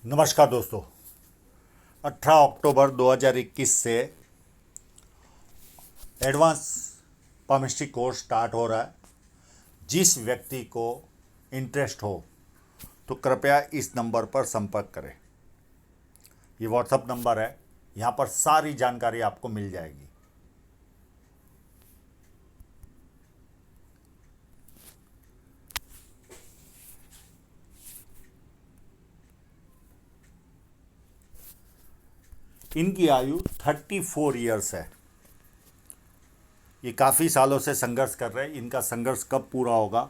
नमस्कार दोस्तों। 18 अक्टूबर 2021 से एडवांस पामिस्ट्री कोर्स स्टार्ट हो रहा है। जिस व्यक्ति को इंटरेस्ट हो तो कृपया इस नंबर पर संपर्क करें। ये व्हाट्सअप नंबर है, यहाँ पर सारी जानकारी आपको मिल जाएगी। इनकी आयु 34 ईयर्स है। ये काफ़ी सालों से संघर्ष कर रहे हैं। इनका संघर्ष कब पूरा होगा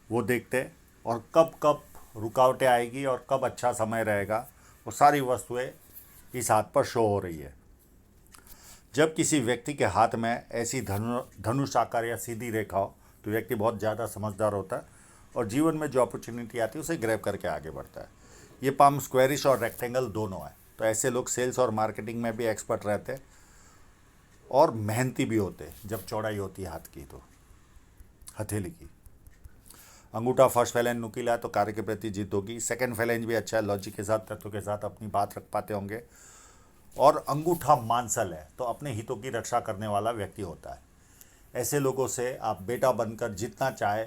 वो देखते हैं, और कब कब रुकावटें आएगी और कब अच्छा समय रहेगा, वो सारी वस्तुएं इस हाथ पर शो हो रही है। जब किसी व्यक्ति के हाथ में ऐसी धनुष आकार या सीधी रेखा हो तो व्यक्ति बहुत ज़्यादा समझदार होता है और जीवन में जो अपॉर्चुनिटी आती है उसे ग्रैब करके आगे बढ़ता है। ये पाम स्क्वेरिश और रेक्टेंगल दोनों है, तो ऐसे लोग सेल्स और मार्केटिंग में भी एक्सपर्ट रहते हैं और मेहनती भी होते हैं। जब चौड़ाई होती है हाथ की तो हथेली की। अंगूठा फर्स्ट फैलेंज नुकीला है तो कार्य के प्रति जीत होगी। सेकंड फैलेंज भी अच्छा है, लॉजिक के साथ तत्व के साथ अपनी बात रख पाते होंगे। और अंगूठा मांसल है तो अपने हितों की रक्षा करने वाला व्यक्ति होता है। ऐसे लोगों से आप बेटा बनकर जितना चाहे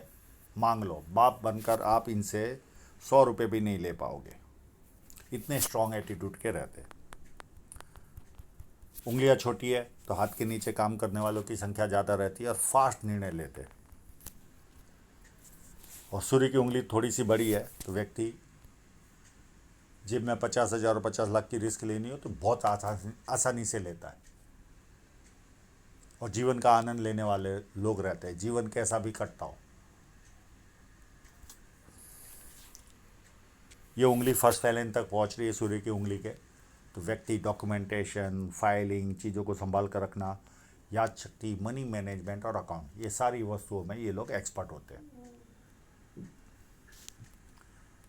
मांग लो, बाप बनकर आप इनसे 100 रुपये भी नहीं ले पाओगे, इतने स्ट्रांग एटीट्यूड के रहते हैं। उंगलियां छोटी है तो हाथ के नीचे काम करने वालों की संख्या ज़्यादा रहती है और फास्ट निर्णय लेते हैं। और सूर्य की उंगली थोड़ी सी बड़ी है तो व्यक्ति जेब में 50,000 और 50 लाख की रिस्क लेनी हो तो बहुत आसानी से लेता है और जीवन का आनंद लेने वाले लोग रहते हैं, जीवन कैसा भी कटता हो। ये उंगली फर्स्ट फैलेंज तक पहुंच रही है सूर्य की उंगली के, तो व्यक्ति डॉक्यूमेंटेशन, फाइलिंग, चीज़ों को संभाल कर रखना, याद शक्ति, मनी मैनेजमेंट और अकाउंट, ये सारी वस्तुओं में ये लोग एक्सपर्ट होते हैं।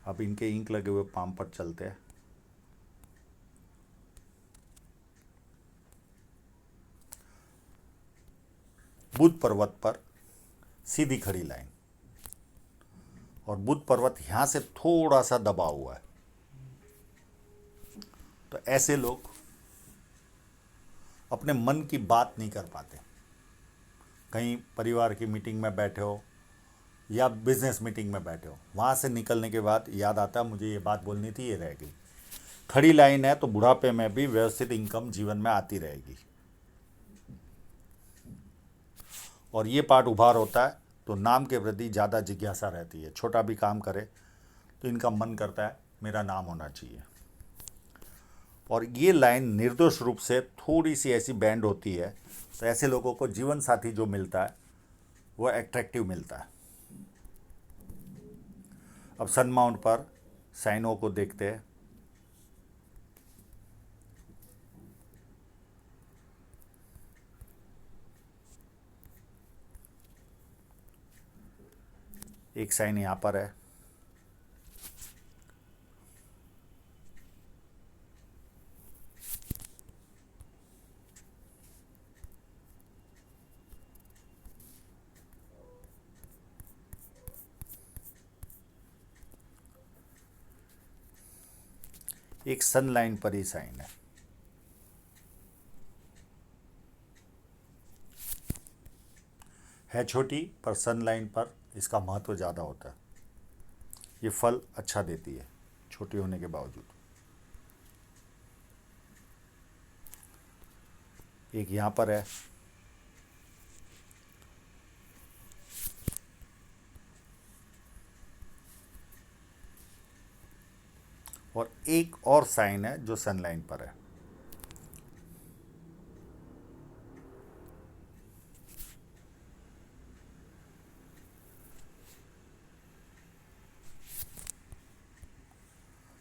अब इनके इंक लगे हुए पाम पर चलते हैं। बुध पर्वत पर सीधी खड़ी लाइन, और बुध पर्वत यहाँ से थोड़ा सा दबा हुआ है। तो ऐसे लोग अपने मन की बात नहीं कर पाते। कहीं परिवार की मीटिंग में बैठे हो या बिजनेस मीटिंग में बैठे हो, वहाँ से निकलने के बाद याद आता है मुझे ये बात बोलनी थी, ये रह गई। खड़ी लाइन है तो बुढ़ापे में भी व्यवस्थित इनकम जीवन में आती रहेगी। और ये पार्ट उभार होता है तो नाम के प्रति ज़्यादा जिज्ञासा रहती है। छोटा भी काम करे तो इनका मन करता है मेरा नाम होना चाहिए। और ये लाइन निर्दोष रूप से थोड़ी सी ऐसी बैंड होती है तो ऐसे लोगों को जीवन साथी जो मिलता है वो एट्रैक्टिव मिलता है। अब सन माउंट पर साइनों को देखते हैं। एक साइन यहाँ पर है, एक सन लाइन पर ही साइन है छोटी पर सन लाइन पर इसका महत्व ज़्यादा होता है। ये फल अच्छा देती है छोटी होने के बावजूद। एक यहाँ पर है, और एक और साइन है जो सन लाइन पर है।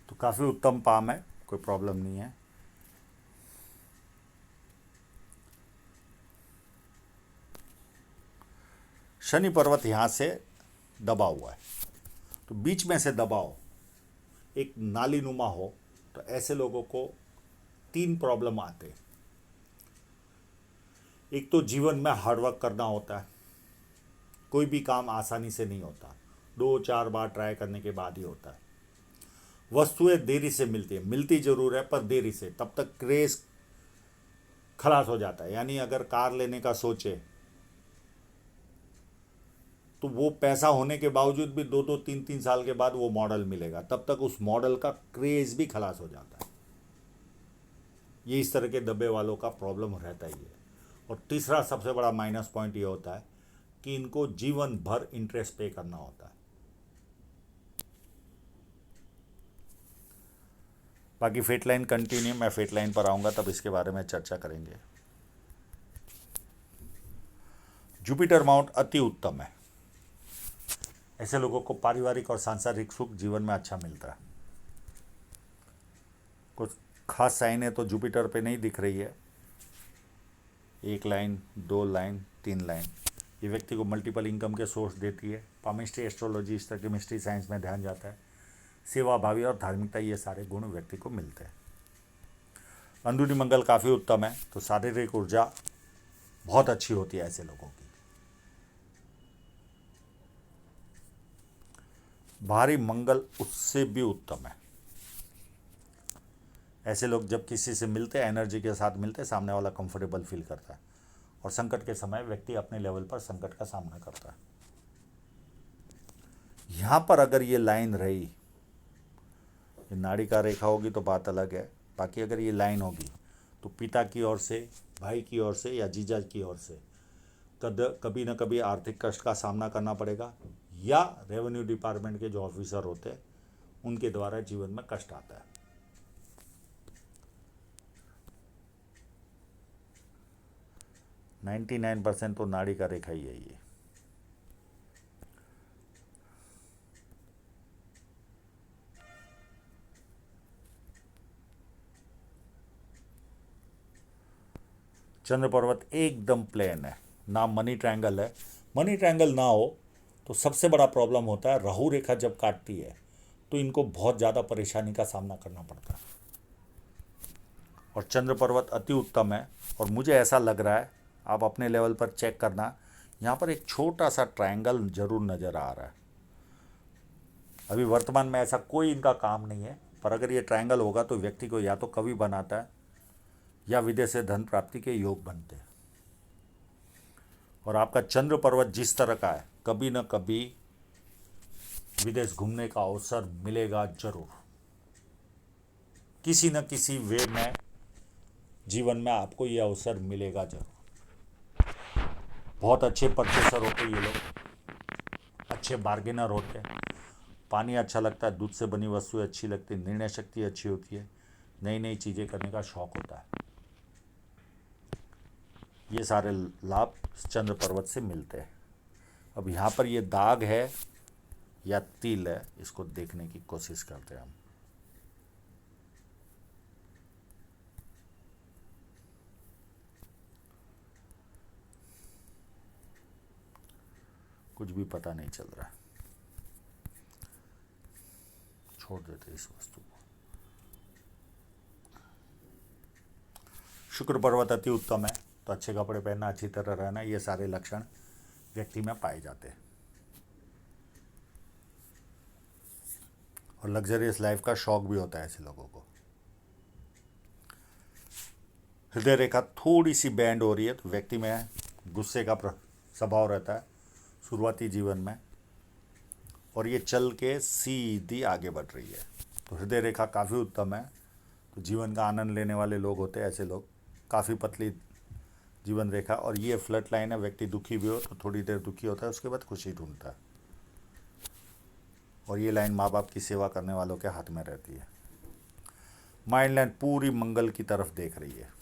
तो काफ़ी उत्तम पाम है, कोई प्रॉब्लम नहीं है। शनि पर्वत यहाँ से दबा हुआ है तो बीच में से दबाव एक नाली नुमा हो तो ऐसे लोगों को 3 प्रॉब्लम आते हैं। एक तो जीवन में हार्डवर्क करना होता है, कोई भी काम आसानी से नहीं होता, 2-4 बार ट्राई करने के बाद ही होता है। वस्तुएं देरी से मिलती है, मिलती जरूर है पर देरी से, तब तक क्रेज खलास हो जाता है। यानी अगर कार लेने का सोचे तो वो पैसा होने के बावजूद भी 2-3 साल के बाद वो मॉडल मिलेगा, तब तक उस मॉडल का क्रेज भी खलास हो जाता है। ये इस तरह के दबे वालों का प्रॉब्लम रहता ही है। और तीसरा सबसे बड़ा माइनस पॉइंट ये होता है कि इनको जीवन भर इंटरेस्ट पे करना होता है। बाकी फेट लाइन कंटिन्यू, मैं फेट लाइन पर आऊंगा तब इसके बारे में चर्चा करेंगे। जुपिटर माउंट अति उत्तम है। ऐसे लोगों को पारिवारिक और सांसारिक सुख जीवन में अच्छा मिलता है। कुछ खास साइनें तो जुपिटर पे नहीं दिख रही है, 1 लाइन 2 लाइन 3 लाइन। ये व्यक्ति को मल्टीपल इनकम के सोर्स देती है। पामिस्ट्री, एस्ट्रोलॉजी, इस तरह की मिस्ट्री साइंस में ध्यान जाता है। सेवा भावी और धार्मिकता, ये सारे गुण व्यक्ति को मिलते हैं। अंदरूनी मंगल काफ़ी उत्तम है, तो शारीरिक ऊर्जा बहुत अच्छी होती है ऐसे लोगों की। बाहरी मंगल उससे भी उत्तम है। ऐसे लोग जब किसी से मिलते हैं, एनर्जी के साथ मिलते हैं, सामने वाला कंफर्टेबल फील करता है और संकट के समय व्यक्ति अपने लेवल पर संकट का सामना करता है। यहां पर अगर ये लाइन रही, ये नाड़ी का रेखा होगी तो बात अलग है। बाकी अगर ये लाइन होगी तो पिता की ओर से, भाई की ओर से या जीजा की ओर से कभी ना कभी आर्थिक कष्ट का सामना करना पड़ेगा, या रेवेन्यू डिपार्टमेंट के जो ऑफिसर होते हैं उनके द्वारा जीवन में कष्ट आता है। नाइन्टी 99% तो नाड़ी का रेखा ही है ये। चंद्र पर्वत एकदम प्लेन है, ना मनी ट्रायंगल है। मनी ट्रायंगल ना हो तो सबसे बड़ा प्रॉब्लम होता है, राहु रेखा जब काटती है तो इनको बहुत ज़्यादा परेशानी का सामना करना पड़ता है। और चंद्र पर्वत अति उत्तम है। और मुझे ऐसा लग रहा है, आप अपने लेवल पर चेक करना, यहाँ पर एक छोटा सा ट्रायंगल जरूर नज़र आ रहा है। अभी वर्तमान में ऐसा कोई इनका काम नहीं है, पर अगर ये ट्रायंगल होगा तो व्यक्ति को या तो कवि बनाता है या विदेश से धन प्राप्ति के योग बनते हैं। और आपका चंद्र पर्वत जिस तरह का है, कभी न कभी विदेश घूमने का अवसर मिलेगा जरूर। किसी न किसी वे में जीवन में आपको ये अवसर मिलेगा जरूर। बहुत अच्छे परचेसर होते ये लोग, अच्छे बार्गेनर होते हैं। पानी अच्छा लगता है, दूध से बनी वस्तुएं अच्छी लगती है, निर्णय शक्ति अच्छी होती है, नई नई चीज़ें करने का शौक होता है। ये सारे लाभ चंद्र पर्वत से मिलते हैं। अब यहाँ पर ये दाग है या तिल है, इसको देखने की कोशिश करते हैं हम। कुछ भी पता नहीं चल रहा है, छोड़ देते इस वस्तु को। शुक्र पर्वत अति उत्तम है, तो अच्छे कपड़े पहनना, अच्छी तरह रहना, ये सारे लक्षण व्यक्ति में पाए जाते हैं। और लग्जरियस लाइफ का शौक भी होता है ऐसे लोगों को। हृदय रेखा थोड़ी सी बैंड हो रही है, तो व्यक्ति में गुस्से का स्वभाव रहता है शुरुआती जीवन में, और ये चल के सीधी आगे बढ़ रही है। तो हृदय रेखा काफ़ी उत्तम है, तो जीवन का आनंद लेने वाले लोग होते हैं ऐसे लोग। काफ़ी पतली जीवन रेखा, और ये फ्लट लाइन है। व्यक्ति दुखी भी हो तो थोड़ी देर दुखी होता है, उसके बाद खुशी ढूंढता है। और ये लाइन माँ बाप की सेवा करने वालों के हाथ में रहती है। माइंड लाइन पूरी मंगल की तरफ देख रही है।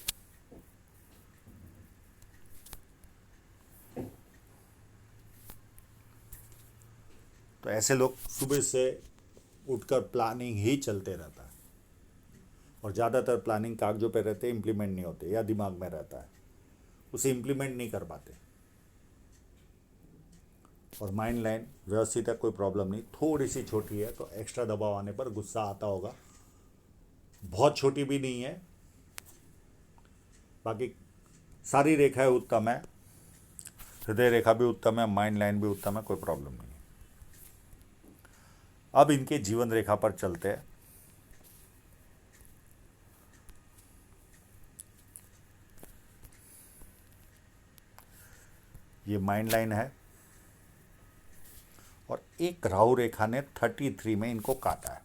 तो ऐसे लोग सुबह से उठकर प्लानिंग ही चलते रहता है, और ज़्यादातर प्लानिंग कागजों पे रहते, इम्प्लीमेंट नहीं होते, या दिमाग में रहता है, उसे इम्प्लीमेंट नहीं कर पाते। और माइंड लाइन व्यवस्थित है, कोई प्रॉब्लम नहीं। थोड़ी सी छोटी है, तो एक्स्ट्रा दबाव आने पर गुस्सा आता होगा। बहुत छोटी भी नहीं है। बाकी सारी रेखाएं उत्तम है, हृदय रेखा भी उत्तम है, माइंड लाइन भी उत्तम है, कोई प्रॉब्लम नहीं है। अब इनके जीवन रेखा पर चलते हैं। ये माइंड लाइन है, और एक राहु रेखा ने 33 में इनको काटा है।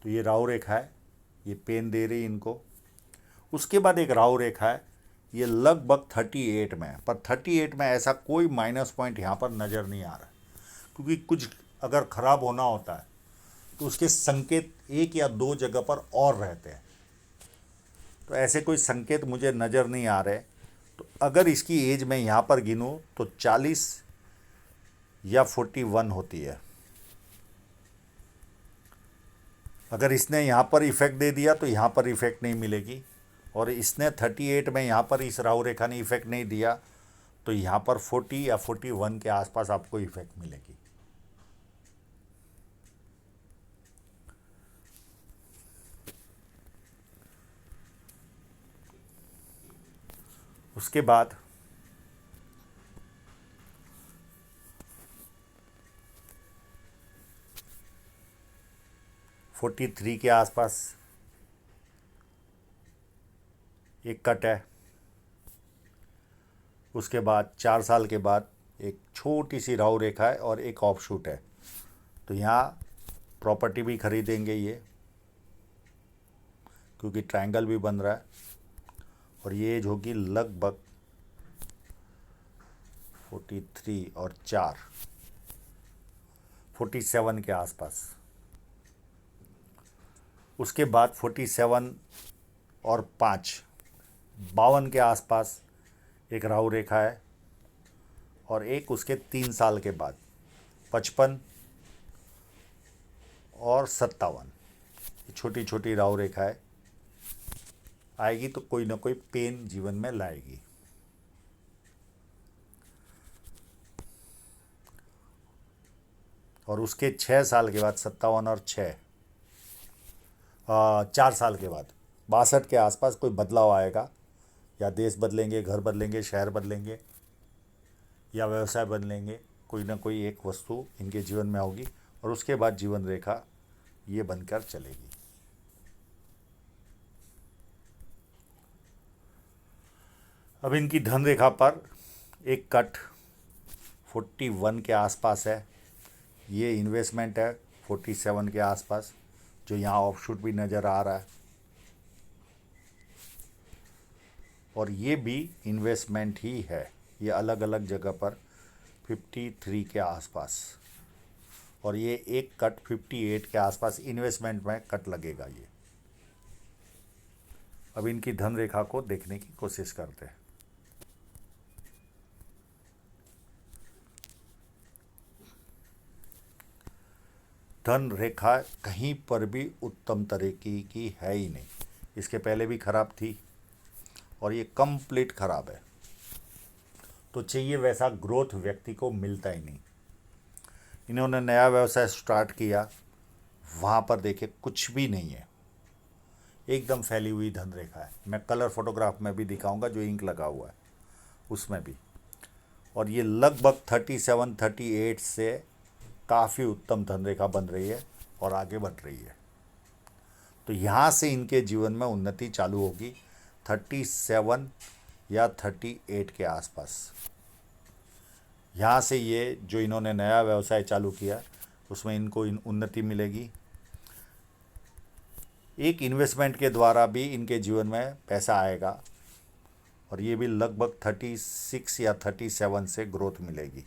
तो ये राहु रेखा है, ये पेन दे रही इनको। उसके बाद एक राहु रेखा है, ये लगभग 38 में है, पर 38 में ऐसा कोई माइनस पॉइंट यहाँ पर नज़र नहीं आ रहा, क्योंकि कुछ अगर ख़राब होना होता है तो उसके संकेत एक या दो जगह पर और रहते हैं। तो ऐसे कोई संकेत मुझे नज़र नहीं आ रहे। तो अगर इसकी एज मैं यहाँ पर गिनूँ तो 40 या 41 होती है। अगर इसने यहाँ पर इफ़ेक्ट दे दिया तो यहाँ पर इफ़ेक्ट नहीं मिलेगी, और इसने 38 में यहाँ पर इस राहु रेखा ने इफ़ेक्ट नहीं दिया तो यहाँ पर 40 या 41 के आसपास आपको इफ़ेक्ट मिलेगी। उसके बाद फोर्टी थ्री के आसपास एक कट है। उसके बाद 4 साल के बाद एक छोटी सी राहु रेखा है और एक ऑफशूट है। तो यहाँ प्रॉपर्टी भी खरीदेंगे ये, क्योंकि ट्रायंगल भी बन रहा है, और ये एज होगी लगभग 43 और 4 47 के आसपास। उसके बाद 47 और 5 52 के आसपास एक राहु रेखा है, और एक उसके 3 साल के बाद 55 और 57 छोटी छोटी राहु रेखा है। आएगी तो कोई ना कोई पेन जीवन में लाएगी। और उसके 6 साल के बाद 57 और 4 साल के बाद 62 के आसपास कोई बदलाव आएगा, या देश बदलेंगे, घर बदलेंगे, शहर बदलेंगे, या व्यवसाय बदलेंगे। कोई ना कोई एक वस्तु इनके जीवन में होगी, और उसके बाद जीवन रेखा ये बनकर चलेगी। अब इनकी धन रेखा पर एक कट 41 के आसपास है। ये इन्वेस्टमेंट है 47 के आसपास, जो यहाँ ऑफशूट भी नज़र आ रहा है, और ये भी इन्वेस्टमेंट ही है। ये अलग अलग जगह पर 53 के आसपास, और ये एक कट 58 के आसपास इन्वेस्टमेंट में कट लगेगा ये। अब इनकी धन रेखा को देखने की कोशिश करते हैं। धन रेखा कहीं पर भी उत्तम तरीके की है ही नहीं। इसके पहले भी खराब थी, और ये कंप्लीट खराब है। तो चाहिए वैसा ग्रोथ व्यक्ति को मिलता ही नहीं। इन्होंने नया व्यवसाय स्टार्ट किया, वहाँ पर देखिए कुछ भी नहीं है, एकदम फैली हुई धन रेखा है। मैं कलर फोटोग्राफ में भी दिखाऊंगा, जो इंक लगा हुआ है उसमें भी। और ये लगभग 37 38 से काफ़ी उत्तम धन रेखा बन रही है और आगे बढ़ रही है। तो यहाँ से इनके जीवन में उन्नति चालू होगी 37 या 38 के आसपास। यहाँ से ये जो इन्होंने नया व्यवसाय चालू किया उसमें इनको उन्नति मिलेगी। एक इन्वेस्टमेंट के द्वारा भी इनके जीवन में पैसा आएगा, और ये भी लगभग 36 या 37 से ग्रोथ मिलेगी।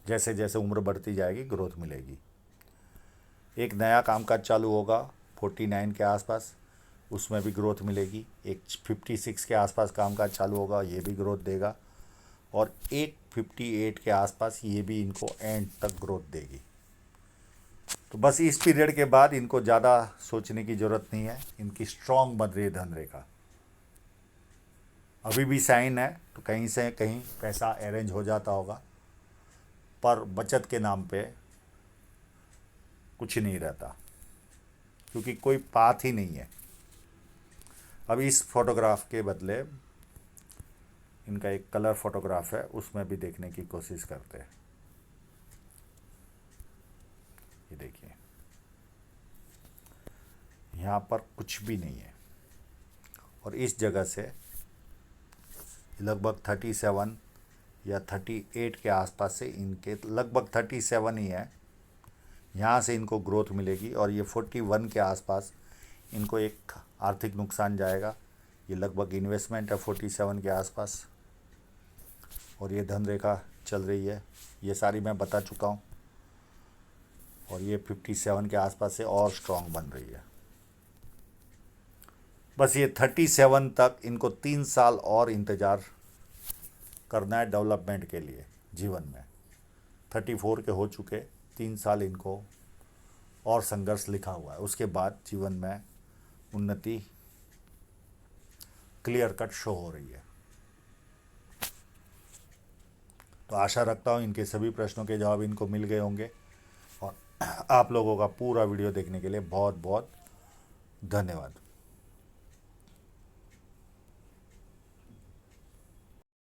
जैसे जैसे उम्र बढ़ती जाएगी ग्रोथ मिलेगी। एक नया कामकाज चालू होगा 49 के आसपास, उसमें भी ग्रोथ मिलेगी। एक 56 के आसपास कामकाज चालू होगा, ये भी ग्रोथ देगा। और एक 58 के आसपास ये भी इनको एंड तक ग्रोथ देगी। तो बस इस पीरियड के बाद इनको ज़्यादा सोचने की ज़रूरत नहीं है। इनकी स्ट्रॉन्ग बन रही है धन रेखा। अभी भी साइन है, तो कहीं से कहीं पैसा अरेंज हो जाता होगा, पर बचत के नाम पे कुछ नहीं रहता, क्योंकि कोई पाथ ही नहीं है। अब इस फोटोग्राफ के बदले इनका एक कलर फोटोग्राफ है, उसमें भी देखने की कोशिश करते हैं। ये देखिए, यहाँ पर कुछ भी नहीं है, और इस जगह से लगभग 37 या 38 के आसपास से इनके लगभग 37 ही है, यहाँ से इनको ग्रोथ मिलेगी और ये 41 के आसपास इनको एक आर्थिक नुकसान जाएगा। ये लगभग इन्वेस्टमेंट है 47 के आसपास और ये धन रेखा चल रही है, ये सारी मैं बता चुका हूँ। और ये 57 के आसपास से और स्ट्रॉन्ग बन रही है। बस ये 37 तक इनको 3 साल और इंतज़ार करना है डेवलपमेंट के लिए जीवन में। 34 के हो चुके, 3 साल इनको और संघर्ष लिखा हुआ है, उसके बाद जीवन में उन्नति क्लियर कट शो हो रही है। तो आशा रखता हूँ इनके सभी प्रश्नों के जवाब इनको मिल गए होंगे और आप लोगों का पूरा वीडियो देखने के लिए बहुत बहुत धन्यवाद।